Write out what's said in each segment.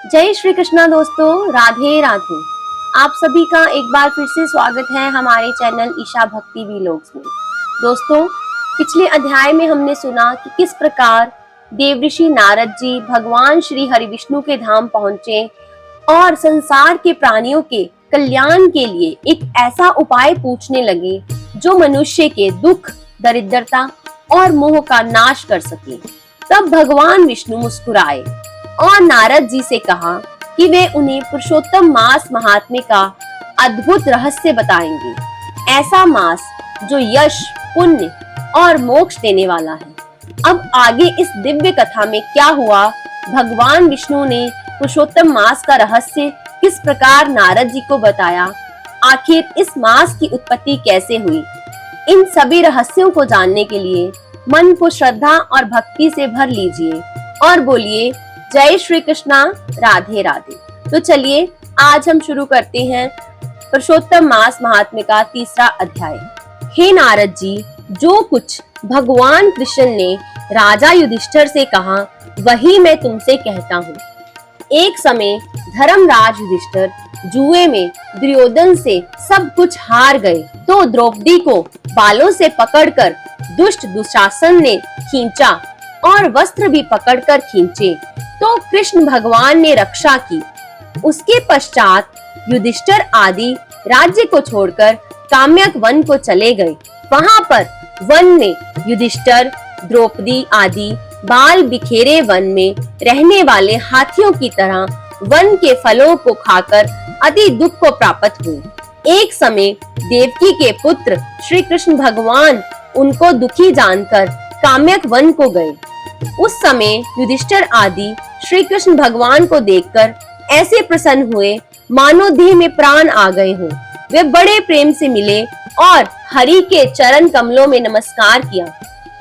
जय श्री कृष्णा दोस्तों, राधे राधे। आप सभी का एक बार फिर से स्वागत है हमारे चैनल ईशा भक्ति वीलॉग्स में। दोस्तों, पिछले अध्याय में हमने सुना कि किस प्रकार देवऋषि नारद जी भगवान श्री हरि विष्णु के धाम पहुंचे और संसार के प्राणियों के कल्याण के लिए एक ऐसा उपाय पूछने लगे जो मनुष्य के दुख, दरिद्रता और मोह का नाश कर सके। तब भगवान विष्णु मुस्कुराए और नारद जी से कहा कि वे उन्हें पुरुषोत्तम मास महात्म्य का अद्भुत रहस्य बताएंगे, ऐसा मास जो यश, पुण्य और मोक्ष देने वाला है। अब आगे इस दिव्य कथा में क्या हुआ, भगवान विष्णु ने पुरुषोत्तम मास का रहस्य किस प्रकार नारद जी को बताया, आखिर इस मास की उत्पत्ति कैसे हुई, इन सभी रहस्यों को जानने के लिए मन को श्रद्धा और भक्ति से भर लीजिए और बोलिए जय श्री कृष्णा, राधे राधे। तो चलिए आज हम शुरू करते हैं पुरुषोत्तम मास महात्म्य का तीसरा अध्याय। हे नारद जी, जो कुछ भगवान कृष्ण ने राजा युधिष्ठिर से कहा वही मैं तुमसे कहता हूँ। एक समय धर्मराज युधिष्ठिर जुए में दुर्योधन से सब कुछ हार गए तो द्रौपदी को बालों से पकड़कर दुष्ट दुशासन ने खींचा और वस्त्र भी पकड़कर खींचे तो कृष्ण भगवान ने रक्षा की। उसके पश्चात युधिष्ठिर आदि राज्य को छोड़कर काम्यक वन को चले गए। वहां पर वन में युधिष्ठिर, द्रौपदी आदि बाल बिखेरे वन में रहने वाले हाथियों की तरह वन के फलों को खाकर अति दुख को प्राप्त हुए। एक समय देवकी के पुत्र श्री कृष्ण भगवान उनको दुखी जानकर काम्यक वन को गए। उस समय युधिष्ठिर आदि श्री कृष्ण भगवान को देखकर ऐसे प्रसन्न हुए मानो देह में प्राण आ गए हों। वे बड़े प्रेम से मिले और हरि के चरण कमलों में नमस्कार किया।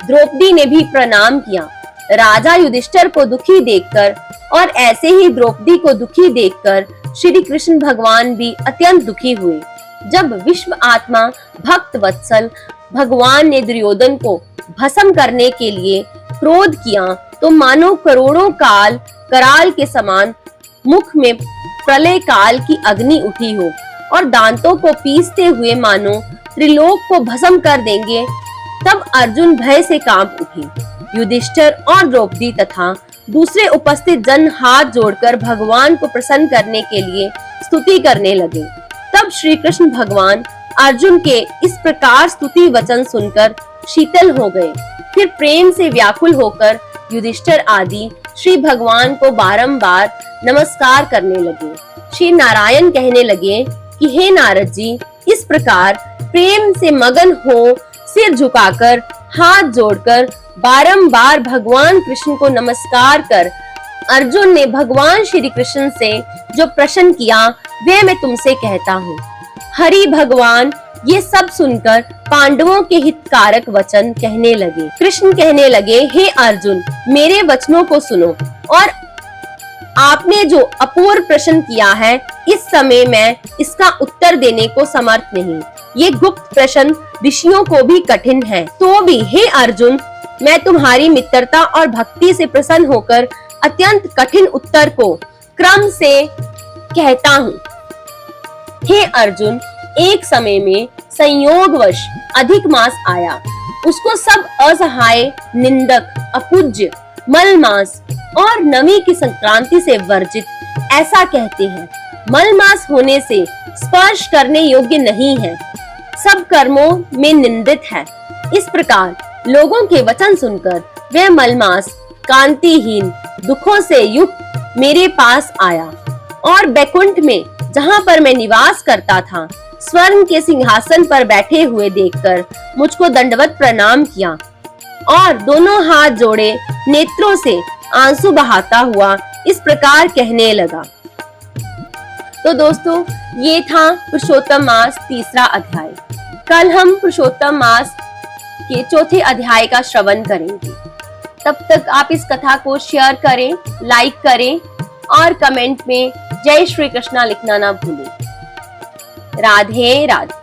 द्रौपदी ने भी प्रणाम किया। राजा युधिष्ठिर को दुखी देखकर और ऐसे ही द्रौपदी को दुखी देखकर श्री कृष्ण भगवान भी अत्यंत दुखी हुए। जब विश्व आत्मा भक्त वत्सल भगवान ने दुर्योधन को भस्म करने के लिए क्रोध किया तो मानो करोड़ों काल कराल के समान मुख में प्रलय काल की अग्नि उठी हो और दांतों को पीसते हुए मानो त्रिलोक को भस्म कर देंगे। तब अर्जुन भय से कांप उठे। युधिष्ठिर और द्रौपदी तथा दूसरे उपस्थित जन हाथ जोड़कर भगवान को प्रसन्न करने के लिए स्तुति करने लगे। तब श्री कृष्ण भगवान अर्जुन के इस प्रकार स्तुति वचन सुनकर शीतल हो गए। फिर प्रेम से व्याकुल होकर युधिष्ठिर आदि श्री भगवान को बारंबार नमस्कार करने लगे। श्री नारायण कहने लगे कि हे नारद जी, इस प्रकार प्रेम से मगन हो सिर झुकाकर हाथ जोड़कर बारंबार भगवान कृष्ण को नमस्कार कर अर्जुन ने भगवान श्री कृष्ण से जो प्रश्न किया वह मैं तुमसे कहता हूँ। हरि भगवान ये सब सुनकर पांडवों के हितकारक वचन कहने लगे। कृष्ण कहने लगे, हे अर्जुन, मेरे वचनों को सुनो और आपने जो अपूर्व प्रश्न किया है इस समय मैं इसका उत्तर देने को समर्थ नहीं। ये गुप्त प्रश्न ऋषियों को भी कठिन है, तो भी हे अर्जुन, मैं तुम्हारी मित्रता और भक्ति से प्रसन्न होकर अत्यंत कठिन उत्तर को क्रम से कहता हूँ। हे अर्जुन, एक समय में संयोगवश अधिक मास आया। उसको सब असहाय, निंदक, अपूज्य, मलमास और नमी की संक्रांति से वर्जित ऐसा कहते हैं। मलमास होने से स्पर्श करने योग्य नहीं है, सब कर्मों में निंदित है। इस प्रकार लोगों के वचन सुनकर वह मलमास कांतिहीन दुखों से युक्त मेरे पास आया और बैकुंठ में जहाँ पर मैं निवास करता था स्वर्ण के सिंहासन पर बैठे हुए देखकर मुझको दंडवत प्रणाम किया और दोनों हाथ जोड़े नेत्रों से आंसू बहाता हुआ इस प्रकार कहने लगा। तो दोस्तों, ये था पुरुषोत्तम मास तीसरा अध्याय। कल हम पुरुषोत्तम मास के चौथे अध्याय का श्रवण करेंगे। तब तक आप इस कथा को शेयर करें, लाइक करें और कमेंट में जय श्री कृष्णा लिखना ना भूलें। राधे राधे।